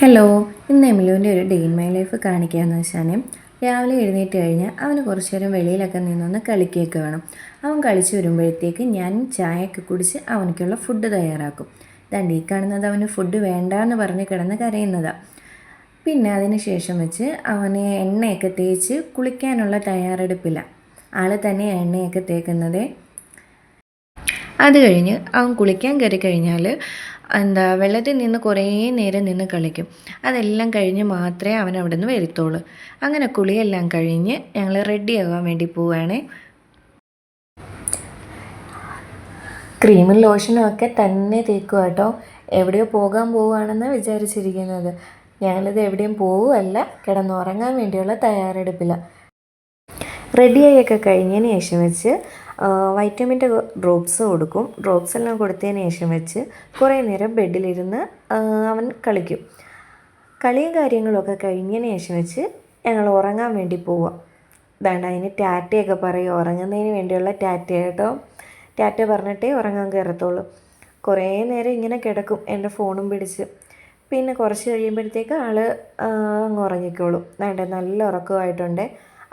Hello, ഇന്ന് എമിലുവിൻ്റെ ഒരു day in my life കാണിക്കാമെന്ന് വെച്ചാൽ രാവിലെ എഴുന്നേറ്റ് കഴിഞ്ഞാൽ അവന് കുറച്ച് നേരം വെളിയിലൊക്കെ നിന്നൊന്ന് കളിക്കുകയൊക്കെ വേണം. അവൻ കളിച്ച് വരുമ്പോഴത്തേക്ക് ഞാൻ ചായയൊക്കെ കുടിച്ച് അവനക്കുള്ള ഫുഡ് തയ്യാറാക്കും. ദാണ്ട് ഈ കാണുന്നത് അവന് ഫുഡ് വേണ്ടാന്ന് പറഞ്ഞ് കിടന്ന് കരയുന്നതാണ്. പിന്നെ അതിന് ശേഷം വെച്ച് അവന് എണ്ണയൊക്കെ തേച്ച് കുളിക്കാനുള്ള തയ്യാറെടുപ്പില്ല. ആൾ തന്നെ എണ്ണയൊക്കെ തേക്കുന്നത്. അത് കഴിഞ്ഞ് അവൻ കുളിക്കാൻ കയറി കഴിഞ്ഞാൽ വെള്ളത്തിൽ നിന്ന് കുറേ നേരം നിന്ന് കളിക്കും. അതെല്ലാം കഴിഞ്ഞ് മാത്രമേ അവൻ അവിടെ നിന്ന് വരുത്തുള്ളൂ. അങ്ങനെ കുളിയെല്ലാം കഴിഞ്ഞ് ഞങ്ങൾ റെഡിയാകാൻ വേണ്ടി പോവുകയാണ്. ക്രീമും ലോഷനും ഒക്കെ തന്നെ തേക്കുക കേട്ടോ. എവിടെയോ പോകാൻ പോവുകയാണെന്ന് വിചാരിച്ചിരിക്കുന്നത്. ഞങ്ങളിത് എവിടെയും പോവുകയല്ല, കിടന്നുറങ്ങാൻ വേണ്ടിയുള്ള തയ്യാറെടുപ്പില്ല. റെഡിയായൊക്കെ കഴിഞ്ഞതിന് ശേഷം വെച്ച് വൈറ്റമിൻ്റെ ഡ്രോപ്സ് കൊടുക്കും. ഡ്രോപ്സ് എല്ലാം കൊടുത്തതിന് ശേഷം വെച്ച് കുറേ നേരം ബെഡിലിരുന്ന് അവൻ കളിക്കും. കളിയും കാര്യങ്ങളൊക്കെ കഴിഞ്ഞതിന് ശേഷം വെച്ച് ഞങ്ങൾ ഉറങ്ങാൻ വേണ്ടി പോവുക. വേണ്ട, അതിന് ടാറ്റയൊക്കെ പറയും. ഉറങ്ങുന്നതിന് വേണ്ടിയുള്ള ടാറ്റ കേട്ടോ. ടാറ്റ പറഞ്ഞിട്ടേ ഉറങ്ങാൻ കയറത്തുള്ളൂ. കുറേ നേരം ഇങ്ങനെ കിടക്കും എൻ്റെ ഫോണും പിടിച്ച്. പിന്നെ കുറച്ച് കഴിയുമ്പോഴത്തേക്ക് ആൾ അങ്ങ് ഉറങ്ങിക്കോളും. വേണ്ട, നല്ല ഉറക്കമായിട്ടുണ്ട്.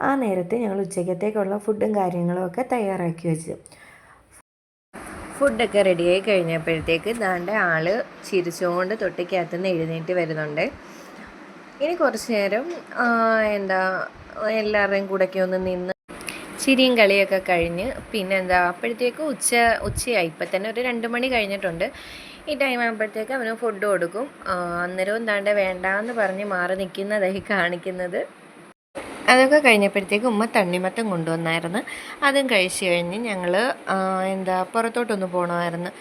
ആ നേരത്തെ ഞങ്ങൾ ഉച്ചക്കത്തേക്കുള്ള ഫുഡും കാര്യങ്ങളും ഒക്കെ തയ്യാറാക്കി വെച്ച് ഫുഡൊക്കെ റെഡിയായി കഴിഞ്ഞപ്പോഴത്തേക്ക് ദാണ്ട ആൾ ചിരിച്ചുകൊണ്ട് തൊട്ടിക്കകത്തുനിന്ന് എഴുന്നേറ്റ് വരുന്നുണ്ട്. ഇനി കുറച്ച് നേരം എല്ലാവരുടെയും കൂടെയൊക്കെ ഒന്ന് നിന്ന് ചിരിയും കളിയൊക്കെ കഴിഞ്ഞ് അപ്പോഴത്തേക്ക് ഉച്ചയായി. ഇപ്പം തന്നെ ഒരു 2 മണി കഴിഞ്ഞിട്ടുണ്ട്. ഈ ടൈം ആകുമ്പോഴത്തേക്ക് അവന് ഫുഡ് കൊടുക്കും. അന്നേരവും ദാണ്ട വേണ്ടാന്ന് പറഞ്ഞ് മാറി നിൽക്കുന്നതായി കാണിക്കുന്നത്. അതൊക്കെ കഴിഞ്ഞപ്പോഴത്തേക്ക് ഉമ്മ തണ്ണിമത്തം കൊണ്ടുവന്നായിരുന്നു. അതും കഴിച്ച് കഴിഞ്ഞ് ഞങ്ങൾ പുറത്തോട്ടൊന്ന് പോകണമായിരുന്നു.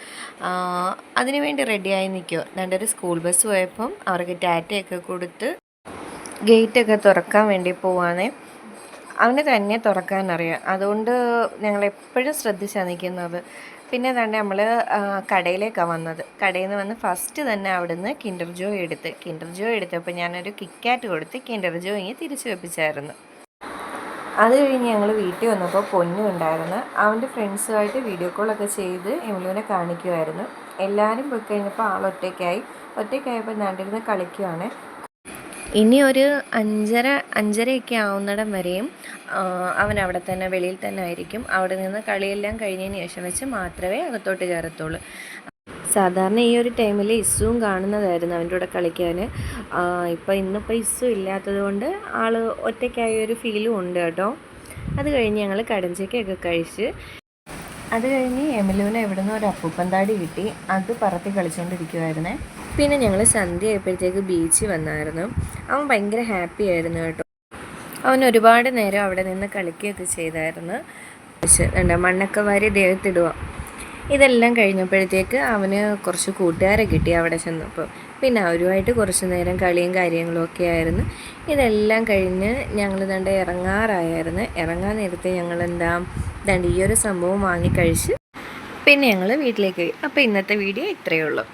അതിനു വേണ്ടി റെഡിയായി നിൽക്കുമോ. ഒരു സ്കൂൾ ബസ് പോയപ്പം അവർക്ക് ടാറ്റയൊക്കെ കൊടുത്ത് ഗേറ്റൊക്കെ തുറക്കാൻ വേണ്ടി പോവാണേ. അവന് തന്നെ തുറക്കാനറിയാം. അതുകൊണ്ട് ഞങ്ങളെപ്പോഴും ശ്രദ്ധിച്ചാണ് നിൽക്കുന്നത്. പിന്നെ നമ്മൾ കടയിലേക്കാണ് വന്നത്. കടയിൽ നിന്ന് വന്ന് ഫസ്റ്റ് തന്നെ അവിടുന്ന് കിൻഡർ ജോയ് എടുത്തപ്പോൾ ഞാനൊരു കിറ്റ്കാറ്റ് കൊടുത്ത് കിൻഡർ ജോയ് തിരിച്ചു വെപ്പിച്ചായിരുന്നു. അത് കഴിഞ്ഞ് ഞങ്ങൾ വീട്ടിൽ വന്നപ്പോൾ പൊന്നും ഉണ്ടായിരുന്നു. അവൻ്റെ ഫ്രണ്ട്സുമായിട്ട് വീഡിയോ കോളൊക്കെ ചെയ്ത് എമിലുവിനെ കാണിക്കുമായിരുന്നു. എല്ലാവരും പോയി കഴിഞ്ഞപ്പോൾ ഒറ്റയ്ക്കായപ്പോൾ നാട്ടിലിരുന്ന് കളിക്കുവാണ്. ഇനി ഒരു 5:30 ആവുന്നിടം വരെയും അവൻ അവിടെ തന്നെ വെളിയിൽ തന്നെ ആയിരിക്കും. അവിടെ നിന്ന് കളിയെല്ലാം കഴിഞ്ഞതിന് ശേഷം വെച്ച് മാത്രമേ അകത്തോട്ട് കയറത്തുള്ളൂ. സാധാരണ ഈ ഒരു ടൈമിൽ ഇസ്സുവും കാണുന്നതായിരുന്നു അവൻ്റെ കൂടെ കളിക്കാൻ. ഇന്നിപ്പോൾ ഇസ്സു ഇല്ലാത്തത് കൊണ്ട് ആൾ ഒറ്റയ്ക്കായൊരു ഫീലും ഉണ്ട് കേട്ടോ. അത് കഴിഞ്ഞ് ഞങ്ങൾ കടഞ്ചക്കയൊക്കെ കഴിച്ച് അത് കഴിഞ്ഞ് എമിലുവിനെ എവിടുന്ന് ഒരു അപ്പൂപ്പൻ താടി കിട്ടി. അത് പറത്തി കളിച്ചുകൊണ്ടിരിക്കുമായിരുന്നേ. പിന്നെ ഞങ്ങൾ സന്ധ്യ ആയപ്പോഴത്തേക്ക് ബീച്ചിൽ വന്നായിരുന്നു. അവൻ ഭയങ്കര ഹാപ്പി ആയിരുന്നു കേട്ടോ. അവൻ ഒരുപാട് നേരം അവിടെ നിന്ന് കളിക്കുകയൊക്കെ ചെയ്തായിരുന്നു. മണ്ണൊക്കെ വാരി ദേഹത്തിടുക. ഇതെല്ലാം കഴിഞ്ഞപ്പോഴത്തേക്ക് അവന് കുറച്ച് കൂട്ടുകാരെ കിട്ടി അവിടെ ചെന്നപ്പോൾ. പിന്നെ അവരുമായിട്ട് കുറച്ച് നേരം കളിയും കാര്യങ്ങളും ഒക്കെ ആയിരുന്നു. ഇതെല്ലാം കഴിഞ്ഞ് ഞങ്ങൾ ഇറങ്ങാറായിരുന്നു. ഇറങ്ങാൻ നേരത്തെ ഞങ്ങൾ ഈ ഒരു സംഭവം വാങ്ങിക്കഴിച്ച് പിന്നെ ഞങ്ങൾ വീട്ടിലേക്ക് പോയി. അപ്പോൾ ഇന്നത്തെ വീഡിയോ ഇത്രയേ ഉള്ളൂ.